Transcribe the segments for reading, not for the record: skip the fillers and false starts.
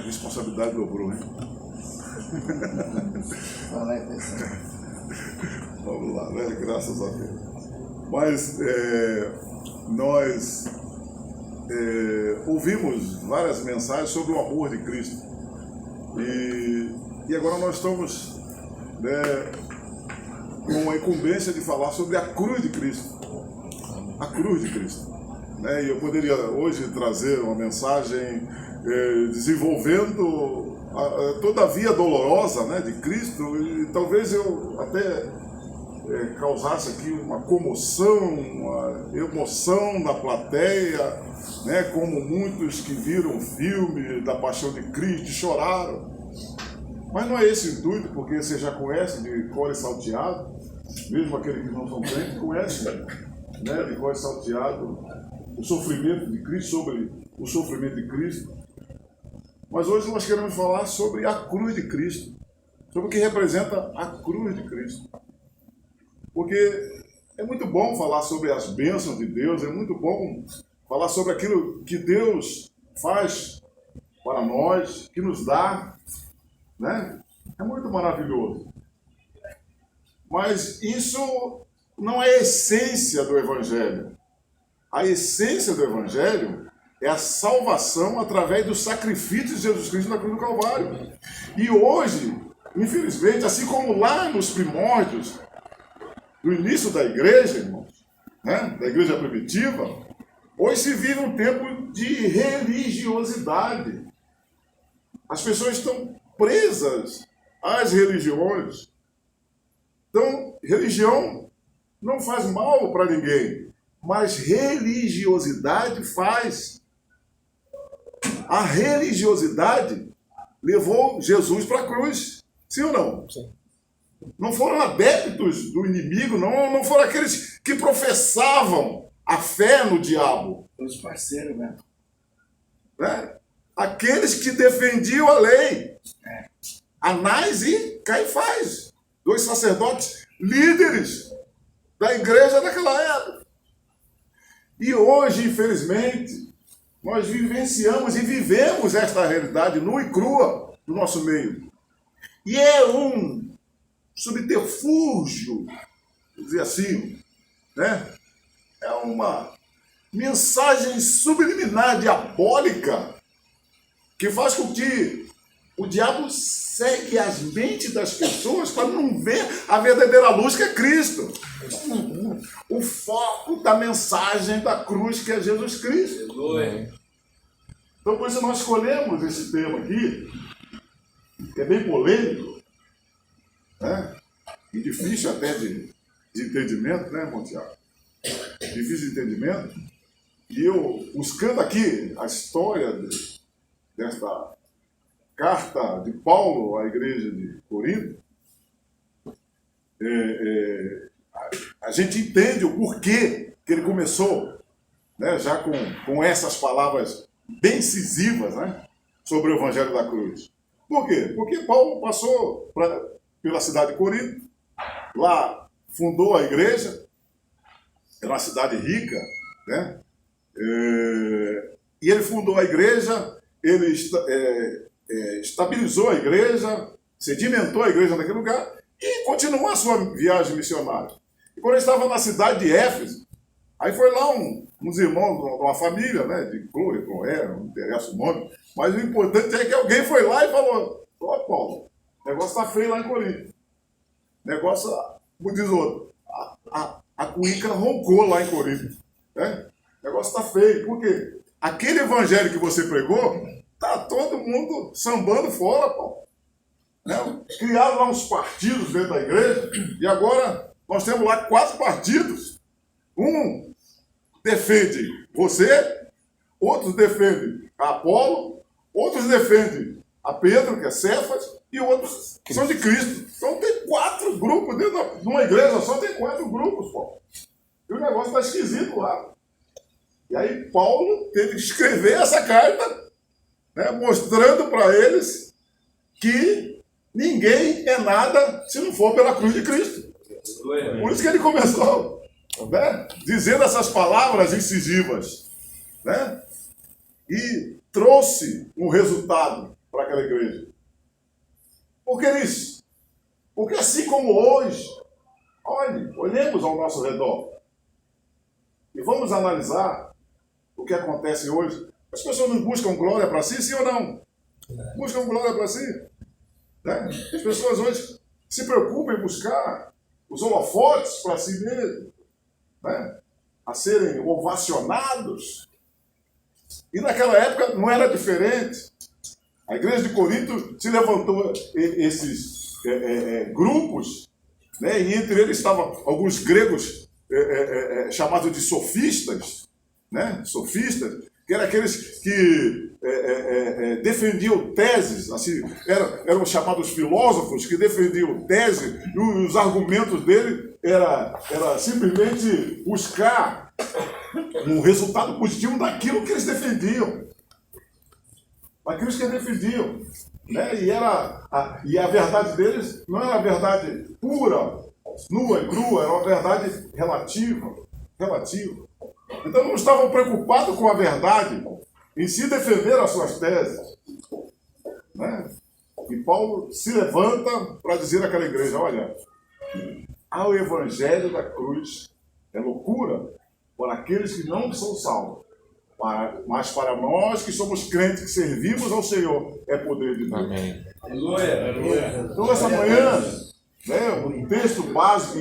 responsabilidade dobrou, hein? Vamos lá, né? Graças a Deus. Mas nós ouvimos várias mensagens sobre o amor de Cristo. E agora nós estamos, né, com a incumbência de falar sobre a cruz de Cristo. A cruz de Cristo. Né? E eu poderia hoje trazer uma mensagem desenvolvendo toda a via dolorosa, né, de Cristo, e talvez eu até causasse aqui uma comoção, uma emoção na plateia, né, como muitos que viram o filme da Paixão de Cristo choraram. Mas não é esse o intuito, porque você já conhece de cor e salteado, mesmo aquele que não são crentes conhece, né, de cor e salteado o sofrimento de Cristo, sobre o sofrimento de Cristo. Mas hoje nós queremos falar sobre a cruz de Cristo, sobre o que representa a cruz de Cristo. Porque é muito bom falar sobre as bênçãos de Deus, é muito bom falar sobre aquilo que Deus faz para nós, que nos dá, né? É muito maravilhoso. Mas isso não é a essência do Evangelho. A essência do Evangelho é a salvação através do sacrifício de Jesus Cristo na cruz do Calvário. E hoje, infelizmente, assim como lá nos primórdios, no início da igreja, irmãos, né, da igreja primitiva, hoje se vive um tempo de religiosidade. As pessoas estão presas às religiões. Então, religião não faz mal para ninguém, mas religiosidade faz. A religiosidade levou Jesus para a cruz, sim ou não? Sim. Não foram adeptos do inimigo, não foram aqueles que professavam a fé no diabo. Os parceiros, né? Aqueles que defendiam a lei. Anás e Caifás, 2 sacerdotes líderes da igreja daquela época. E hoje, infelizmente, nós vivenciamos e vivemos esta realidade nua e crua no nosso meio. E é um subterfúgio, vou dizer assim, né? É uma mensagem subliminar, diabólica, que faz com que o diabo segue as mentes das pessoas para não ver a verdadeira luz que é Cristo. O foco da mensagem da cruz que é Jesus Cristo. Então, por isso nós escolhemos esse tema aqui, que é bem polêmico, né? E difícil até de entendimento, né, irmão Tiago? Difícil de entendimento. E eu, buscando aqui a história desta carta de Paulo à igreja de Corinto, a gente entende o porquê que ele começou, né, já com essas palavras bem incisivas, né, sobre o Evangelho da Cruz. Por quê? Porque Paulo passou pela cidade de Corinto, lá fundou a igreja, era uma cidade rica, né, e ele fundou a igreja, ele estabilizou a igreja, sedimentou a igreja naquele lugar e continuou a sua viagem missionária. E quando ele estava na cidade de Éfeso, aí foi lá uns irmãos de uma família, né, de Cloé, não interessa o nome, mas o importante é que alguém foi lá e falou: ó, Paulo, o negócio está feio lá em Corinto. O negócio, como diz o outro, a cuíca roncou lá em Corinto. Né? O negócio está feio. Por quê? Aquele evangelho que você pregou, tá todo mundo sambando fora, Paulo. Né? Criaram lá uns partidos dentro da igreja, e agora nós temos lá 4 partidos. Um defende você, outros defendem a Apolo, outros defendem a Pedro, que é Cefas, e outros são de Cristo. Então tem 4 grupos dentro de uma igreja, só tem 4 grupos, Paulo. E o negócio está esquisito lá. E aí Paulo teve que escrever essa carta, né, mostrando para eles que ninguém é nada se não for pela cruz de Cristo. Por isso que ele começou, né, dizendo essas palavras incisivas, né, e trouxe um resultado para daquela igreja. Por que isso? Porque assim como hoje, olhemos ao nosso redor e vamos analisar o que acontece hoje. As pessoas não buscam glória para si, sim ou não? Buscam glória para si. Né? As pessoas hoje se preocupam em buscar os holofotes para si mesmo, né? A serem ovacionados. E naquela época não era diferente. A igreja de Corinto se levantou esses grupos, né? E entre eles estavam alguns gregos chamados de sofistas, né? Sofistas, que eram aqueles que defendiam teses, assim, eram chamados filósofos que defendiam teses, e os argumentos dele era simplesmente buscar um resultado positivo daquilo que eles defendiam. Daquilo que eles defendiam. Né? E a verdade deles não era a verdade pura, nua e crua, era uma verdade relativa. Então não estavam preocupados com a verdade, em si defender as suas teses. Né? E Paulo se levanta para dizer àquela igreja, olha, o evangelho da cruz é loucura para aqueles que não são salvos. Mas para nós que somos crentes, que servimos ao Senhor, é poder de Deus. Amém. Então, essa manhã, né, o texto básico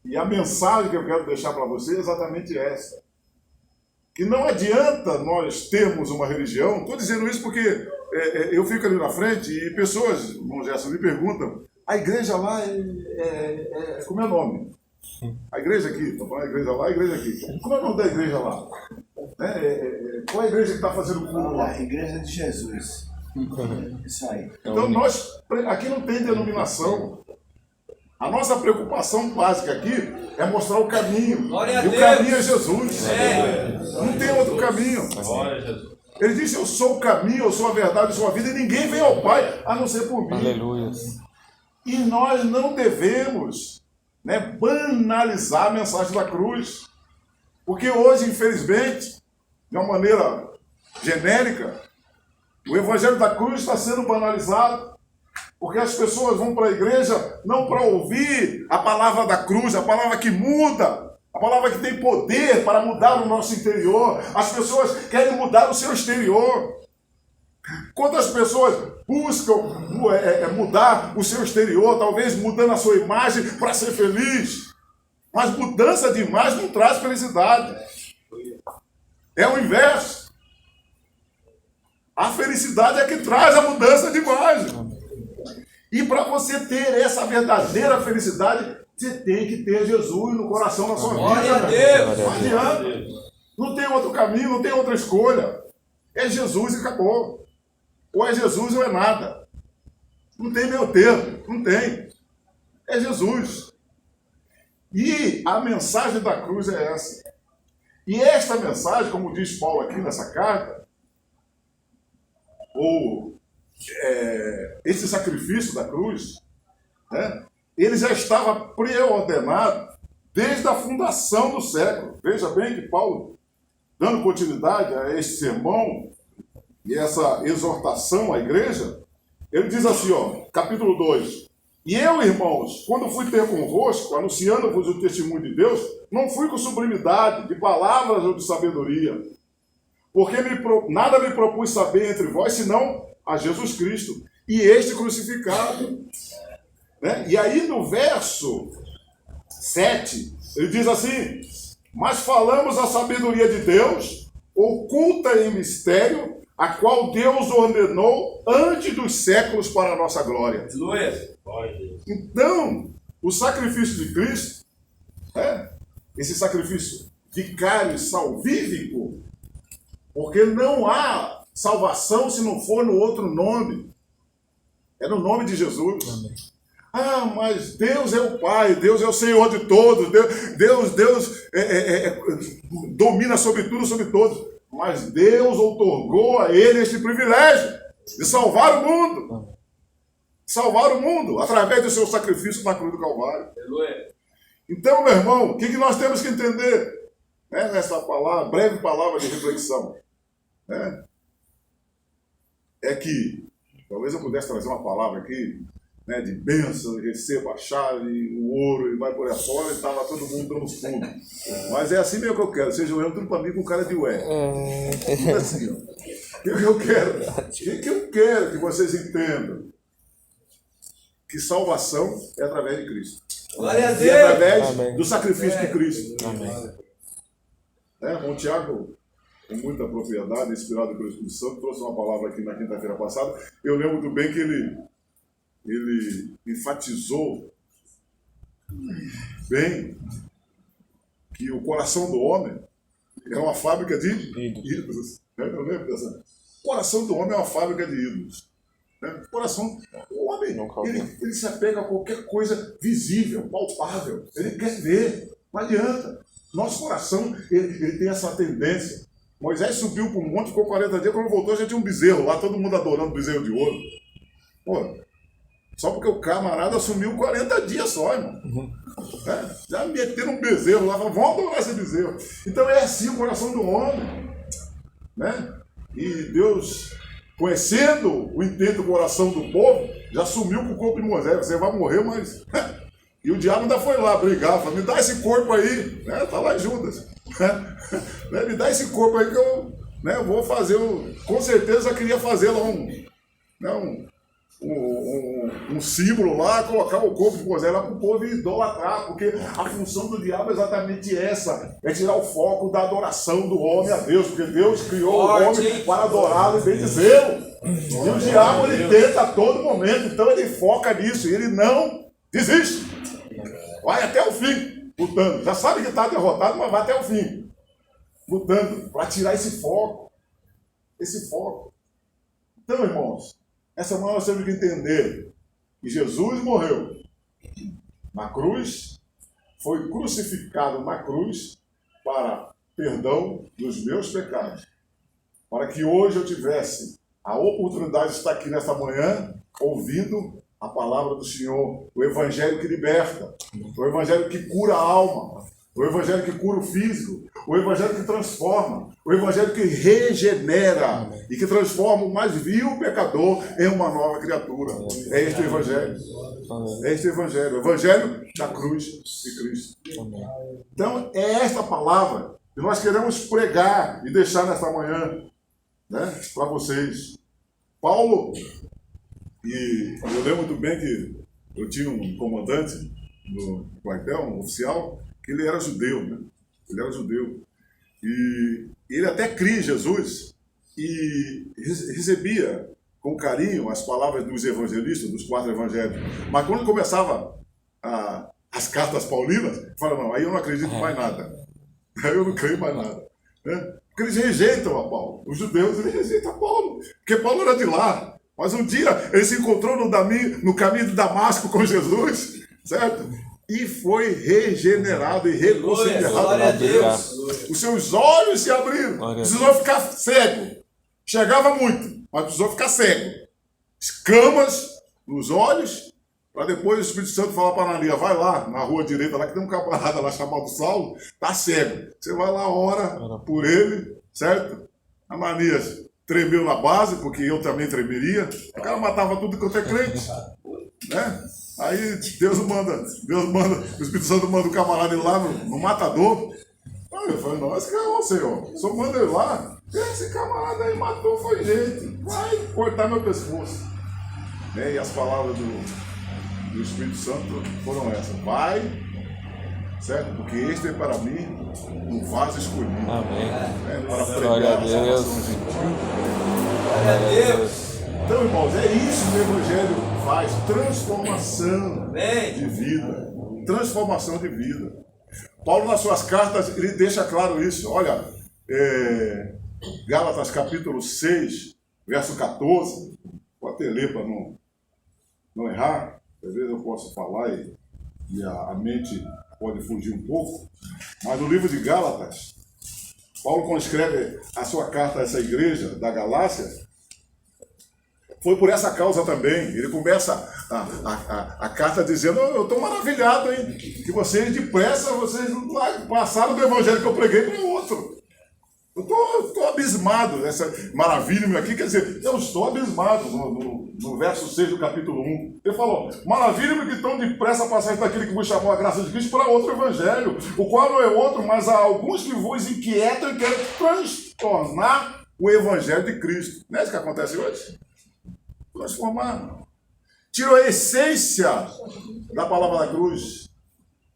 e a mensagem que eu quero deixar para você é exatamente essa. Que não adianta nós termos uma religião. Estou dizendo isso porque eu fico ali na frente e pessoas, irmão Gerson, me perguntam, a igreja lá como é o nome? A igreja aqui, estou falando a igreja lá, a igreja aqui. Como é o nome da igreja lá? Qual é a igreja que está fazendo o culto lá? A Igreja de Jesus. Isso aí. Então nós, aqui não tem denominação. A nossa preocupação básica aqui é mostrar o caminho. E o caminho é Jesus. Não tem outro caminho. Ele disse, eu sou o caminho, eu sou a verdade, eu sou a vida, e ninguém vem ao Pai a não ser por mim. Aleluia. E nós não devemos, né, banalizar a mensagem da cruz. Porque hoje, infelizmente, de uma maneira genérica, o evangelho da cruz está sendo banalizado. Porque as pessoas vão para a igreja não para ouvir a palavra da cruz, a palavra que muda, a palavra que tem poder para mudar o nosso interior. As pessoas querem mudar o seu exterior. Quantas pessoas buscam mudar o seu exterior, talvez mudando a sua imagem para ser feliz. Mas mudança de imagem não traz felicidade. É o inverso. A felicidade é que traz a mudança de imagem. E para você ter essa verdadeira felicidade, você tem que ter Jesus no coração da sua vida. Glória a Deus! Não adianta. Não tem outro caminho, não tem outra escolha. É Jesus e acabou. Ou é Jesus ou é nada. Não tem meio termo, não tem. É Jesus. E a mensagem da cruz é essa. E esta mensagem, como diz Paulo aqui nessa carta, esse sacrifício da cruz, né, ele já estava preordenado desde a fundação do século. Veja bem que Paulo, dando continuidade a este sermão e essa exortação à igreja, ele diz assim, capítulo 2, e eu, irmãos, quando fui ter convosco, anunciando-vos o testemunho de Deus, não fui com sublimidade, de palavras ou de sabedoria, porque nada me propus saber entre vós, senão a Jesus Cristo, e este crucificado. Né? E aí no verso 7, ele diz assim, mas falamos a sabedoria de Deus, oculta em mistério, a qual Deus ordenou antes dos séculos para a nossa glória. Então, o sacrifício de Cristo, esse sacrifício vicário e salvífico, porque não há salvação se não for no outro nome. É no nome de Jesus. Amém. Mas Deus é o Pai, Deus é o Senhor de todos, Deus domina sobre tudo, sobre todos. Mas Deus outorgou a ele este privilégio de salvar o mundo. Salvar o mundo através do seu sacrifício na cruz do Calvário. Então, meu irmão, o que nós temos que entender? Nessa palavra, breve palavra de reflexão. é que, talvez eu pudesse trazer uma palavra aqui, né, de bênção, receba a chave, o ouro, e vai por aí fora, e estava todo mundo dando fundo. Mas é assim mesmo que eu quero, seja olhando tudo para mim com cara de ué. Tudo assim, ó. O que eu quero? O que eu quero que vocês entendam? Que salvação é através de Cristo. Glória a Deus! E é através Amém. do sacrifício de Cristo. Amém. O Tiago, com muita propriedade, inspirado pelo Espírito Santo, trouxe uma palavra aqui na quinta-feira passada. Eu lembro muito bem que ele enfatizou bem que o coração do homem é uma fábrica de ídolos. Eu lembro dessa. O coração do homem é uma fábrica de ídolos. O coração, o homem, ele se apega a qualquer coisa visível, palpável. Ele quer ver, não adianta. Nosso coração, ele tem essa tendência. Moisés subiu para um monte, ficou 40 dias, quando voltou já tinha um bezerro lá, todo mundo adorando o bezerro de ouro. Pô, só porque o camarada sumiu 40 dias só, irmão. Já meteram um bezerro lá, vamos adorar esse bezerro. Então é assim o coração do homem. E Deus, conhecendo o intento do coração do povo, já sumiu com o corpo de Moisés. Você vai morrer, mas... E o diabo ainda foi lá brigar, falou, me dá esse corpo aí. Tá lá em Judas. Me dá esse corpo aí que eu vou fazer. Com certeza eu queria fazer lá um símbolo lá, colocar o corpo de Moisés lá para o povo idolatrar, porque a função do diabo é exatamente essa, é tirar o foco da adoração do homem a Deus, porque Deus criou o homem para adorá-lo e bendizê-lo. E o diabo, ele tenta a todo momento, então ele foca nisso, e ele não desiste. Vai até o fim, lutando. Já sabe que está derrotado, mas vai até o fim. Lutando para tirar esse foco. Esse foco. Então, irmãos, essa manhã nós temos que entender que Jesus morreu na cruz, foi crucificado na cruz para perdão dos meus pecados. Para que hoje eu tivesse a oportunidade de estar aqui nesta manhã, ouvindo a palavra do Senhor, o Evangelho que liberta, o Evangelho que cura a alma, o Evangelho que cura o físico, o Evangelho que transforma, o Evangelho que regenera e que transforma o mais vil pecador em uma nova criatura. É este o Evangelho. É este o Evangelho. O Evangelho da cruz de Cristo. Então, é esta palavra que nós queremos pregar e deixar nesta manhã, para vocês. Paulo, e eu lembro muito bem que eu tinha um comandante no quartel, um oficial, que ele era judeu, Ele era judeu. E ele até cria em Jesus e recebia com carinho as palavras dos evangelistas, dos 4 evangelhos. Mas quando começava as cartas paulinas, fala, não, aí eu não acredito mais nada. Aí eu não creio mais nada. Porque eles rejeitam a Paulo. Os judeus, eles rejeitam a Paulo. Porque Paulo era de lá. Mas um dia ele se encontrou no caminho de Damasco com Jesus, certo? E foi regenerado e reconciliado. Glória a Deus. Os seus olhos se abriram. Precisou ficar cego. Chegava muito, mas precisou ficar cego. Escamas nos olhos, para depois o Espírito Santo falar para Ananias, vai lá, na rua direita, lá que tem um camarada lá chamado Saulo, tá cego. Você vai lá, ora por ele, certo? Ananias tremeu na base, porque eu também tremeria. O cara matava tudo quanto é crente. Aí Deus manda, o Espírito Santo manda o camarada ir lá no matador. Aí eu falei, não, esse cara é o Senhor. Só manda ele lá. Esse camarada aí matou, foi gente. Vai cortar meu pescoço. E as palavras do Espírito Santo foram essas. Vai, certo? Porque este é para mim um vaso escolhido. Amém. Para Glória a pregar a Deus. salvação gentil. Glória a Deus. Então, irmãos, é isso que o Evangelho faz. Transformação de vida. Transformação de vida. Paulo, nas suas cartas, ele deixa claro isso. Olha, Gálatas capítulo 6, verso 14. Vou até ler para não errar. Às vezes eu posso falar e a mente pode fugir um pouco. Mas no livro de Gálatas, Paulo, quando escreve a sua carta a essa igreja da Galácia, foi por essa causa também. Ele começa a carta dizendo, eu estou maravilhado, hein? Que vocês depressa, vocês passaram do evangelho que eu preguei para o outro. Eu estou abismado nessa maravilha aqui, quer dizer, eu estou abismado no verso 6 do capítulo 1. Ele falou, maravilha-me que tão depressa passais daquele que vos chamou a graça de Cristo para outro evangelho, o qual não é outro, mas há alguns que vos inquietam e querem transtornar o evangelho de Cristo. Não é isso que acontece hoje? Transformar. Tirou a essência da palavra da cruz.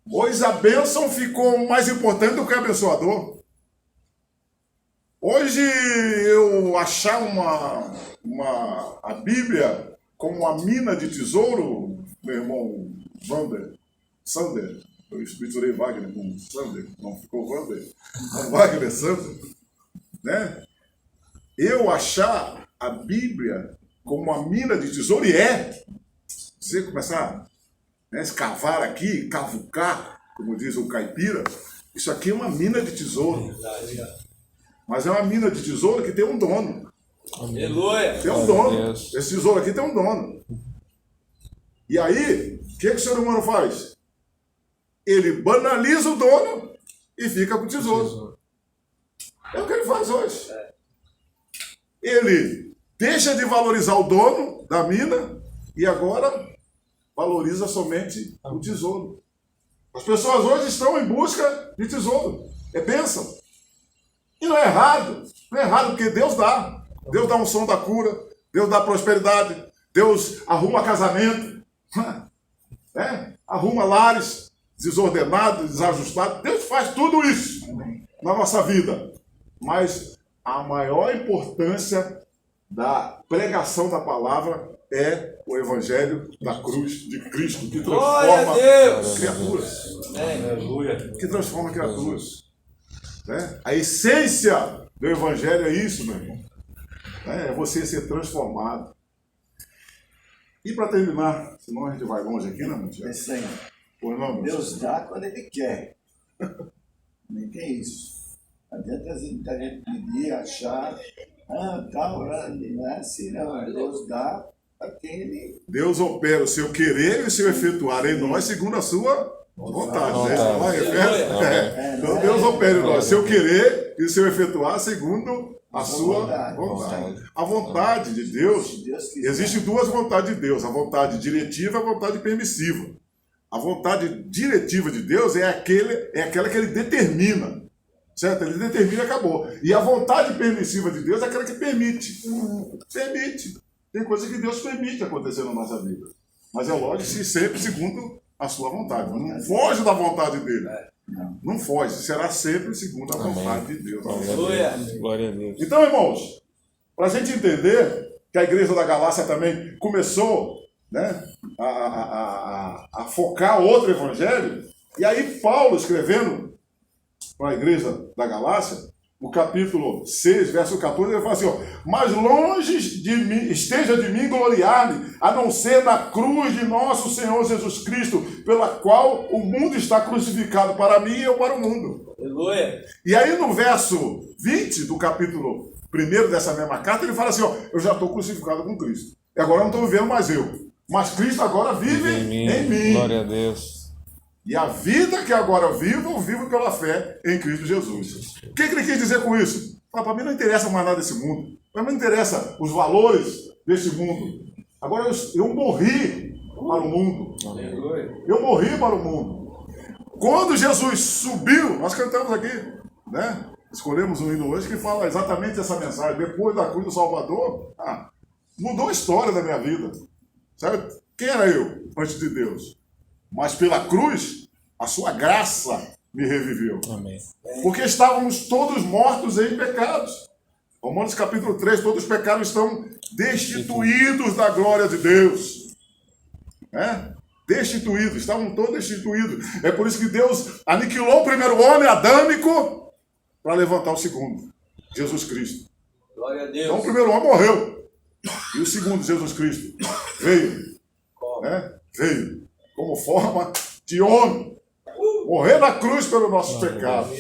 Pois a bênção ficou mais importante do que o abençoador. Hoje eu achar a Bíblia como uma mina de tesouro, meu irmão Sander, eu misturei Wagner com Sander, não ficou Wagner Sander, né? Eu achar a Bíblia como uma mina de tesouro, e você começar a escavar aqui, cavucar, como diz o caipira, isso aqui é uma mina de tesouro. Mas é uma mina de tesouro que tem um dono. Aleluia. Tem um dono. Esse tesouro aqui tem um dono. E aí, o que o ser humano faz? Ele banaliza o dono e fica com o tesouro. É o que ele faz hoje. Ele deixa de valorizar o dono da mina e agora valoriza somente o tesouro. As pessoas hoje estão em busca de tesouro. É bênção. E não é errado. Não é errado porque Deus dá. Deus dá um som da cura. Deus dá prosperidade. Deus arruma casamento. Né? Arruma lares desordenados, desajustados. Deus faz tudo isso na nossa vida. Mas a maior importância da pregação da palavra é o evangelho da cruz de Cristo, que transforma criaturas. Aleluia. Que transforma criaturas. Né? A essência do evangelho é isso, meu irmão. É você ser transformado. E para terminar, senão a gente vai longe aqui, né, Montiel? É isso aí. Pois não, meu Deus dá quando Ele quer. Nem tem isso. Não adianta a gente pedir, achar, tal, não é assim, não. Deus dá para quem Ele... Deus opera o seu querer e o seu efetuar em nós segundo a sua vontade. Né? Então Deus opera em nós o seu querer e o seu efetuar segundo a sua vontade. A vontade de Deus, existem duas vontades de Deus, a vontade diretiva e a vontade permissiva. A vontade diretiva de Deus é aquela que ele determina. Certo? Ele determina e acabou. E a vontade permissiva de Deus é aquela que permite. Permite. Tem coisas que Deus permite acontecer na nossa vida. Mas é lógico que sempre segundo a sua vontade. Não foge da vontade dele. Não foge. Será sempre segundo a vontade de Deus. Aleluia. Glória a Deus. Então, irmãos, para a gente entender que a igreja da Galácia também começou, né, a focar outro evangelho, e aí Paulo escrevendo para a igreja da Galácia, no capítulo 6, verso 14, ele fala assim, mas longe de mim, esteja de mim gloriar-me, a não ser na cruz de nosso Senhor Jesus Cristo, pela qual o mundo está crucificado para mim e eu para o mundo. Aleluia. E aí no verso 20 do capítulo 1 dessa mesma carta, ele fala assim, eu já estou crucificado com Cristo. E agora não estou vivendo mais eu, mas Cristo agora vive em mim. Glória a Deus. E a vida que agora eu vivo pela fé em Cristo Jesus. O que ele quis dizer com isso? Para mim não interessa mais nada desse mundo. Para mim não interessa os valores desse mundo. Agora eu morri para o mundo. Eu morri para o mundo. Quando Jesus subiu, nós cantamos aqui, né? Escolhemos um hino hoje que fala exatamente essa mensagem. Depois da cruz do Salvador, mudou a história da minha vida. Sabe? Quem era eu antes de Deus? Mas pela cruz, a sua graça me reviveu. Amém. Porque estávamos todos mortos em pecados. Romanos capítulo 3, todos os pecados estão destituídos da glória de Deus. Destituídos, estavam todos destituídos. É por isso que Deus aniquilou o primeiro homem adâmico para levantar o segundo, Jesus Cristo. Glória a Deus. Então o primeiro homem morreu. E o segundo, Jesus Cristo, veio. Veio como forma de homem. Morrer na cruz pelos nossos pecados.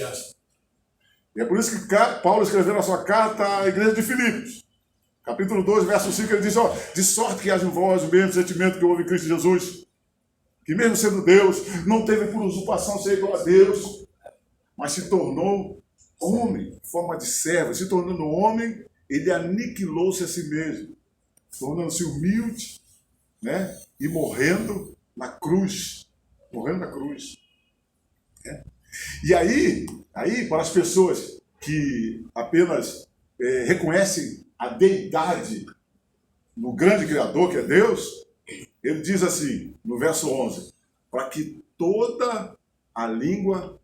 E é por isso que Paulo escreveu na sua carta à igreja de Filipos, capítulo 2, verso 5, ele diz, de sorte que haja em vós o mesmo sentimento que houve em Cristo Jesus, que mesmo sendo Deus, não teve por usurpação ser igual a Deus, mas se tornou Homem, forma de servo, se tornando homem, ele aniquilou-se a si mesmo, tornando-se humilde, né? E morrendo na cruz. Morrendo na cruz. Né? E aí, para as pessoas que apenas reconhecem a deidade no grande Criador, que é Deus, ele diz assim, no verso 11, para que toda a língua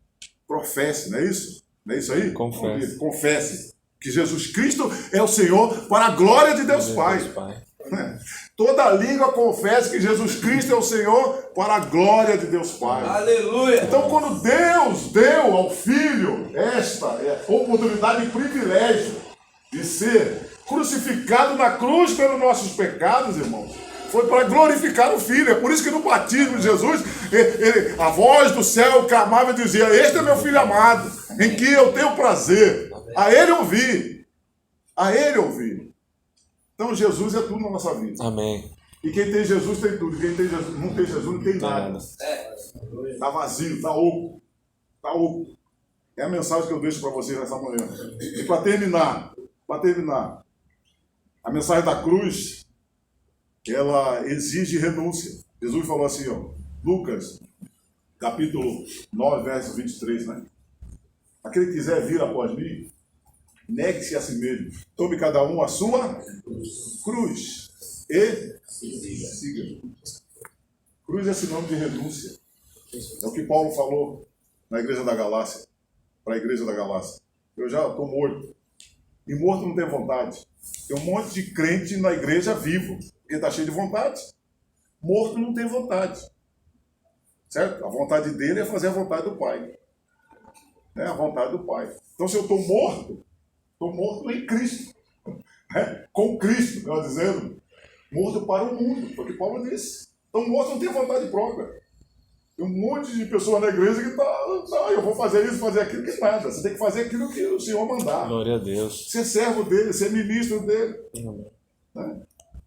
professe, não é isso? Não é isso aí? Confesse que Jesus Cristo é o Senhor para a glória de Deus Pai. Toda língua confesse que Jesus Cristo é o Senhor para a glória de Deus Pai. Aleluia! Então, quando Deus deu ao Filho esta oportunidade e privilégio de ser crucificado na cruz pelos nossos pecados, irmãos, foi para glorificar o Filho. É por isso que no batismo de Jesus, a voz do céu clamava e dizia: este é meu Filho amado, em que eu tenho prazer. A Ele ouvir. A Ele ouvir. Então Jesus é tudo na nossa vida. Amém. E quem tem Jesus tem tudo. Quem tem Jesus, não tem Jesus não tem nada. Está vazio, está oco. Está oco. É a mensagem que eu deixo para vocês nessa manhã. E para terminar, a mensagem da cruz, ela exige renúncia. Jesus falou assim, ó, Lucas, capítulo 9, verso 23, né? Aquele que quiser vir após mim, negue-se a si mesmo. Tome cada um a sua cruz e siga. Cruz é sinônimo de renúncia. É o que Paulo falou na igreja da Galácia, para a igreja da Galácia. Eu já estou morto. E morto não tem vontade. Tem um monte de crente na igreja vivo, porque está cheio de vontade. Morto não tem vontade. Certo? A vontade dele é fazer a vontade do Pai. É a vontade do Pai. Então, se eu estou morto em Cristo. Com Cristo, melhor dizendo. Morto para o mundo, foi o que Paulo disse. Então, morto não tem vontade própria. Tem um monte de pessoas na igreja que eu vou fazer isso, fazer aquilo, que nada. Você tem que fazer aquilo que o Senhor mandar. Glória a Deus. Ser servo dele, ser ministro dele. Né?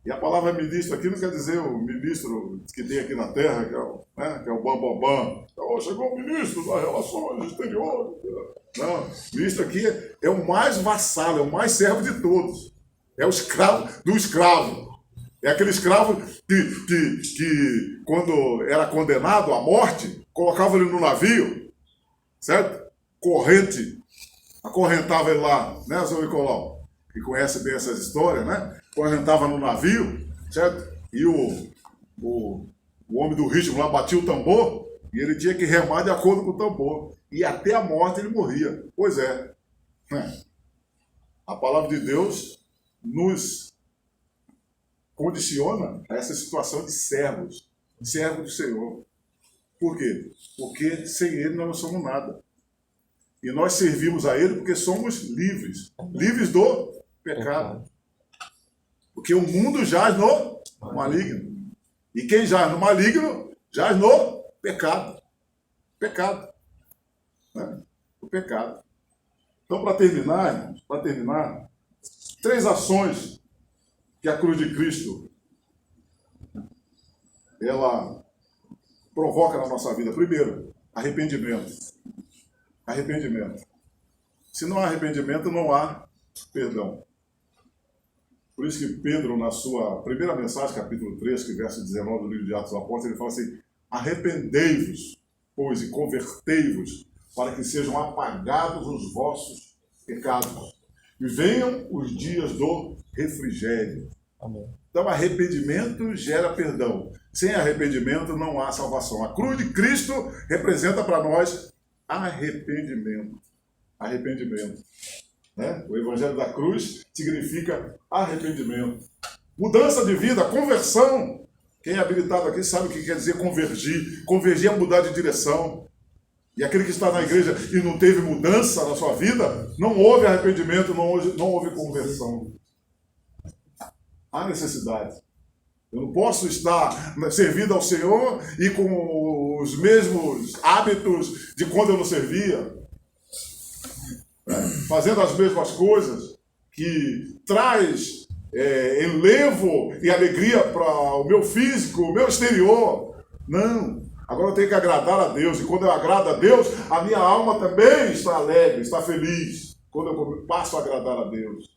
E a palavra ministro aqui não quer dizer o ministro que tem aqui na terra, que é o bambambam. Chegou o ministro das relações exteriores. Não, ministro aqui é o mais vassalo, é o mais servo de todos. É o escravo do escravo. É aquele escravo que quando era condenado à morte, colocava ele no navio, certo? Acorrentava ele lá, né, seu Nicolau? Que conhece bem essas histórias, né? Acorrentava no navio, certo? E o homem do ritmo lá batia o tambor e ele tinha que remar de acordo com o tambor. E até a morte ele morria. Pois é. A palavra de Deus nos condiciona a essa situação de servos do Senhor. Por quê? Porque sem Ele nós não somos nada. E nós servimos a Ele porque somos livres. Livres do pecado. Porque o mundo jaz no maligno. E quem jaz no maligno, jaz no pecado. Pecado. Né? O pecado. Então, para terminar, 3 ações que a cruz de Cristo ela provoca na nossa vida. Primeiro, arrependimento. Arrependimento. Se não há arrependimento, não há perdão. Por isso que Pedro, na sua primeira mensagem, capítulo 3, que verso 19 do livro de Atos dos Apóstolos, ele fala assim: arrependei-vos, pois, e convertei-vos, para que sejam apagados os vossos pecados, e venham os dias do refrigério. Amém. Então, arrependimento gera perdão. Sem arrependimento não há salvação. A cruz de Cristo representa para nós arrependimento. Arrependimento. Né? O Evangelho da Cruz significa arrependimento. Mudança de vida, conversão. Quem é habilitado aqui sabe o que quer dizer convergir. Convergir é mudar de direção. E aquele que está na igreja e não teve mudança na sua vida, não houve arrependimento, não houve conversão. Há necessidade. Eu não posso estar servindo ao Senhor e com os mesmos hábitos de quando eu não servia. Fazendo as mesmas coisas que traz enlevo e alegria para o meu físico, o meu exterior. Não. Agora eu tenho que agradar a Deus. E quando eu agrado a Deus, a minha alma também está alegre, está feliz. Quando eu passo a agradar a Deus.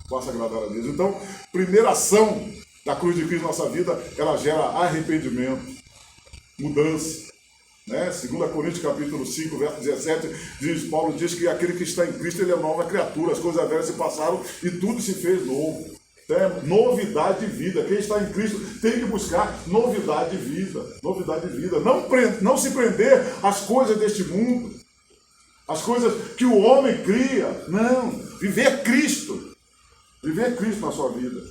Passo a agradar a Deus. Então, primeira ação da cruz de Cristo na nossa vida, ela gera arrependimento, mudança. Né? 2 Coríntios capítulo 5, verso 17, Paulo diz que aquele que está em Cristo, ele é nova criatura. As coisas velhas se passaram e tudo se fez novo. É novidade de vida. Quem está em Cristo tem que buscar novidade de vida. Novidade de vida. Não se prender às coisas deste mundo, às coisas que o homem cria. Não. Viver Cristo. Viver Cristo na sua vida.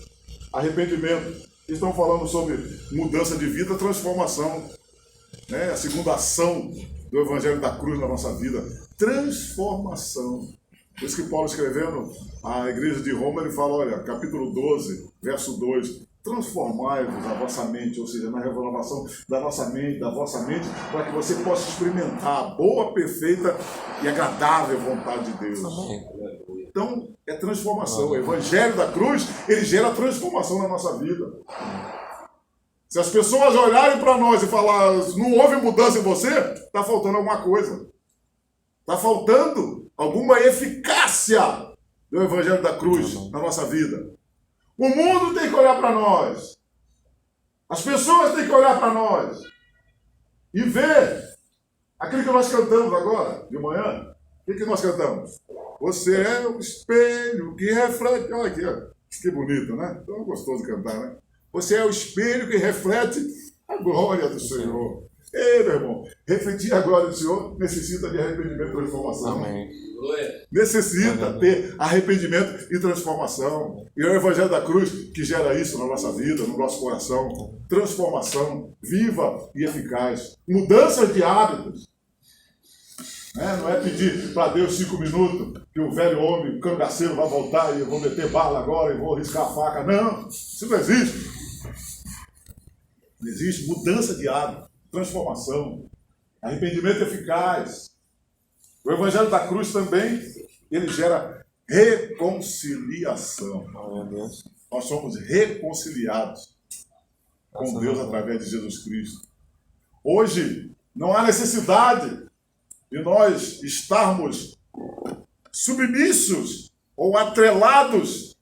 Arrependimento. Estão falando sobre mudança de vida, transformação. Né? A segunda ação do Evangelho da Cruz na nossa vida. Transformação. Por isso que Paulo, escrevendo à igreja de Roma, ele fala, olha, capítulo 12, verso 2, transformai-vos a vossa mente, ou seja, na renovação da nossa mente, da vossa mente, para que você possa experimentar a boa, perfeita e agradável vontade de Deus. Amém. Então, é transformação. O Evangelho da Cruz, ele gera transformação na nossa vida. Se as pessoas olharem para nós e falar, não houve mudança em você, está faltando alguma coisa. Está faltando alguma eficácia do Evangelho da Cruz na nossa vida. O mundo tem que olhar para nós. As pessoas têm que olhar para nós. E ver aquilo que nós cantamos agora, de manhã. O que nós cantamos? Você é o espelho que reflete... Olha aqui, ó. Que bonito, né? Então é gostoso cantar, né? Você é o espelho que reflete a glória do Senhor. Ei, meu irmão, refletir a glória do Senhor necessita de arrependimento e transformação. Amém. Necessita ter arrependimento e transformação. E é o Evangelho da Cruz que gera isso na nossa vida, no nosso coração. Transformação viva e eficaz. Mudanças de hábitos. Não é pedir para Deus 5 minutos que o velho homem, o cangaceiro, vai voltar e eu vou meter bala agora e vou riscar a faca. Não, isso não existe. Não existe mudança de hábito, transformação, arrependimento eficaz. O Evangelho da Cruz também, ele gera reconciliação. Nós somos reconciliados com Deus através de Jesus Cristo. Hoje, não há necessidade de nós estarmos submissos ou atrelados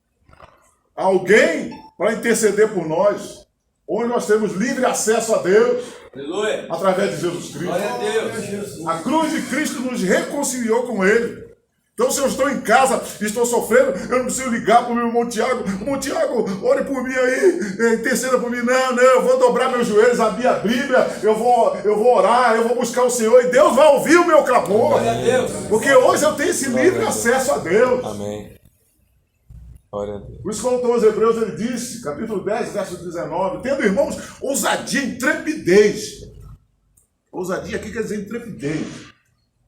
a alguém para interceder por nós. Hoje nós temos livre acesso a Deus. Aleluia. Através de Jesus Cristo. Glória a Deus. A cruz de Cristo nos reconciliou com Ele. Então, se eu estou em casa e estou sofrendo, eu não preciso ligar para o meu irmão Tiago. Irmão Tiago, ore por mim aí, interceda por mim. Não, eu vou dobrar meus joelhos, abrir a Bíblia, eu vou orar, eu vou buscar o Senhor e Deus vai ouvir o meu clamor. Glória a Deus. Porque hoje eu tenho esse livre acesso a Deus. Amém. Glória a Deus. Por isso que o autor aos Hebreus, ele disse, capítulo 10, verso 19, tendo, irmãos, ousadia, intrepidez. Ousadia aqui quer dizer intrepidez.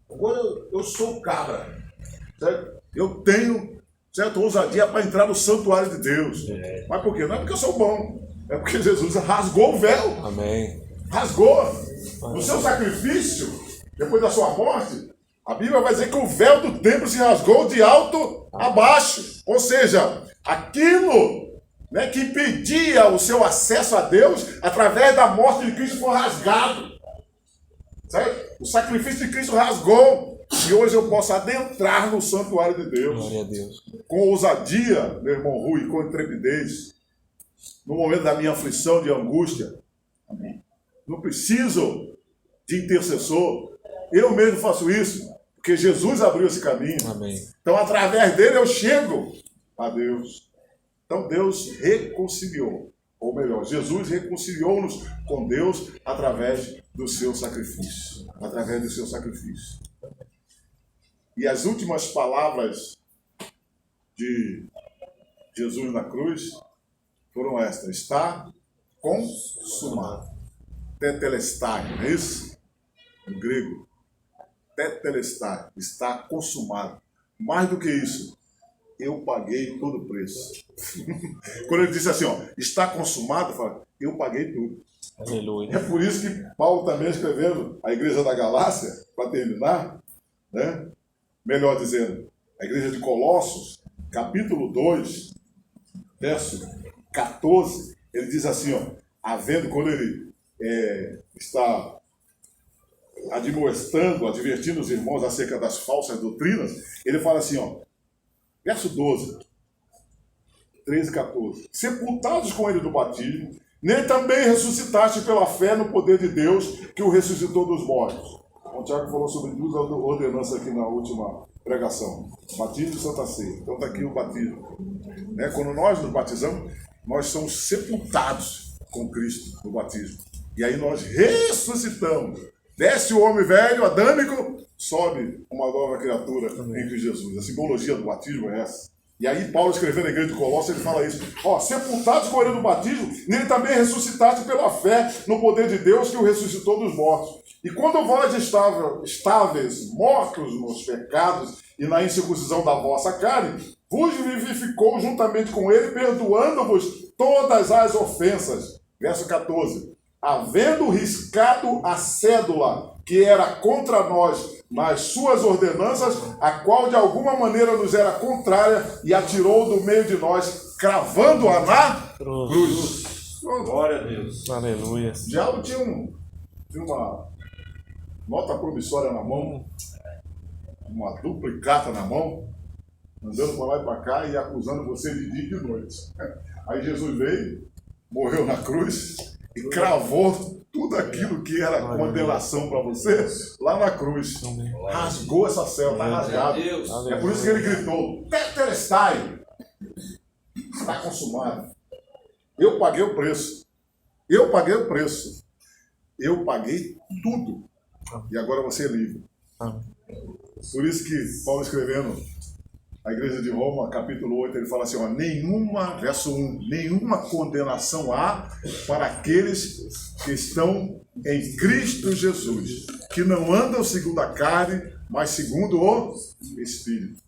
Agora eu sou cabra. Certo? Eu tenho, certo, ousadia para entrar no santuário de Deus. Mas por quê? Não é porque eu sou bom. É porque Jesus rasgou o véu. Amém. Rasgou. No seu sacrifício, depois da sua morte, a Bíblia vai dizer que o véu do templo se rasgou de alto a baixo. Ou seja, aquilo, né, que impedia o seu acesso a Deus, através da morte de Cristo, foi rasgado. Certo? O sacrifício de Cristo rasgou. E hoje eu posso adentrar no santuário de Deus. Glória a Deus. Com ousadia, meu irmão Rui, com intrepidez. No momento da minha aflição, de angústia. Amém. Não preciso de intercessor. Eu mesmo faço isso, porque Jesus abriu esse caminho. Amém. Então, através dele, eu chego a Deus. Então, Deus reconciliou. Ou melhor, Jesus reconciliou-nos com Deus através do seu sacrifício. Através do seu sacrifício. E as últimas palavras de Jesus na cruz foram estas: está consumado. Tetelestai, não é isso? No grego. Tetelestai, está consumado. Mais do que isso, eu paguei todo o preço. Quando ele disse assim, ó, está consumado, fala, eu paguei tudo. Aleluia. É por isso que Paulo também escrevendo a igreja da Galácia, para terminar, né? Melhor dizendo, a igreja de Colossos, capítulo 2, verso 14, ele diz assim, ó, havendo, quando ele está admoestando, advertindo os irmãos acerca das falsas doutrinas, ele fala assim, ó, verso 12, 13 e 14. Sepultados com ele do batismo, nele também ressuscitaste pela fé no poder de Deus que o ressuscitou dos mortos. O Tiago falou sobre duas ordenanças aqui na última pregação. Batismo e Santa Ceia. Então está aqui o batismo. Né? Quando nós nos batizamos, nós somos sepultados com Cristo no batismo. E aí nós ressuscitamos. Desce o homem velho, adâmico, sobe uma nova criatura em Cristo Jesus. A simbologia do batismo é essa. E aí Paulo, escrevendo na igreja de Colossos, ele fala isso. Ó, sepultados com ele no batismo, nele também ressuscitaste pela fé no poder de Deus que o ressuscitou dos mortos. E quando vós estáveis mortos nos pecados e na incircuncisão da vossa carne, vos vivificou juntamente com ele, perdoando-vos todas as ofensas. Verso 14. Havendo riscado a cédula que era contra nós nas suas ordenanças, a qual de alguma maneira nos era contrária, e atirou do meio de nós, cravando-a na cruz. Glória a Deus. Aleluia. O diabo tinha uma nota promissória na mão, uma duplicata na mão, andando para lá e para cá e acusando você de dia e de noite. Aí Jesus veio, morreu na cruz e cravou tudo aquilo que era condenação para você lá na cruz. Rasgou essa cela, está rasgado. É por isso que ele gritou: Tetelestai, está consumado. Eu paguei o preço. Eu paguei o preço. Eu paguei tudo. E agora você é livre. Por isso que Paulo, escrevendo a igreja de Roma, capítulo 8, ele fala assim, ó, verso 1, nenhuma condenação há para aqueles que estão em Cristo Jesus, que não andam segundo a carne, mas segundo o Espírito.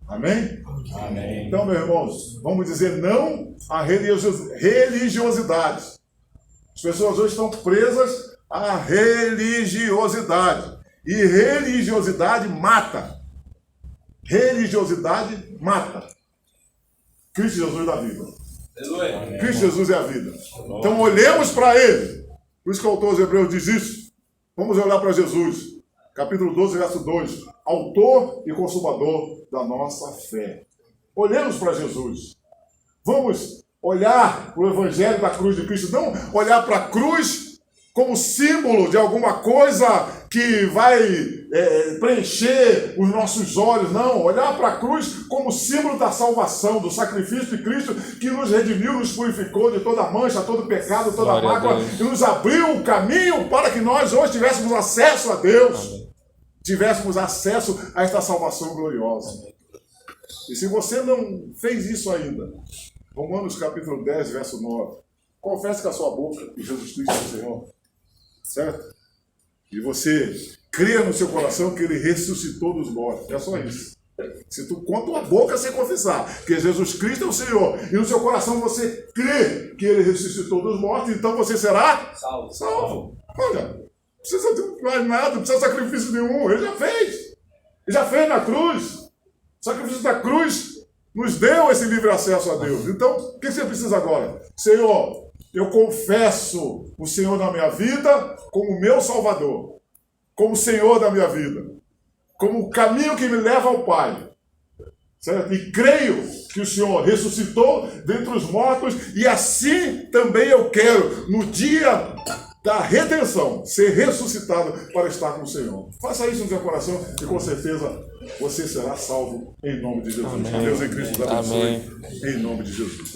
Amém? Amém. Então, meus irmãos, vamos dizer não à religiosidade. As pessoas hoje estão presas à religiosidade. E religiosidade mata. Religiosidade mata. Cristo Jesus da vida. Aleluia. Cristo Jesus é a vida. Então olhemos para Ele. Por isso que o autor aos Hebreus diz isso. Vamos olhar para Jesus. Capítulo 12, verso 2. Autor e consumador da nossa fé. Olhemos para Jesus. Vamos olhar para o Evangelho da cruz de Cristo. Não olhar para a cruz como símbolo de alguma coisa que vai preencher os nossos olhos. Não, olhar para a cruz como símbolo da salvação, do sacrifício de Cristo que nos redimiu, nos purificou de toda mancha, todo pecado, toda mácula, e nos abriu o caminho para que nós hoje tivéssemos acesso a Deus. Amém. Tivéssemos acesso a esta salvação gloriosa. Amém. E se você não fez isso ainda, Romanos capítulo 10, verso 9, confesse com a sua boca que Jesus Cristo é o Senhor. Certo? E você crê no seu coração que Ele ressuscitou dos mortos. É só isso. Se tu com a tua boca você confessar que Jesus Cristo é o Senhor, e no seu coração você crê que Ele ressuscitou dos mortos, então você será salvo. Olha, não precisa de mais nada, não precisa de sacrifício nenhum. Ele já fez. Ele já fez na cruz. O sacrifício da cruz nos deu esse livre acesso a Deus. Então, o que você precisa agora? Senhor, eu confesso o Senhor na minha vida como meu Salvador, como Senhor da minha vida, como o caminho que me leva ao Pai. Certo? E creio que o Senhor ressuscitou dentre os mortos, e assim também eu quero, no dia da redenção, ser ressuscitado para estar com o Senhor. Faça isso no seu coração e com certeza você será salvo em nome de Jesus. Amém. Deus em Cristo nos abençoe. Amém. Em nome de Jesus.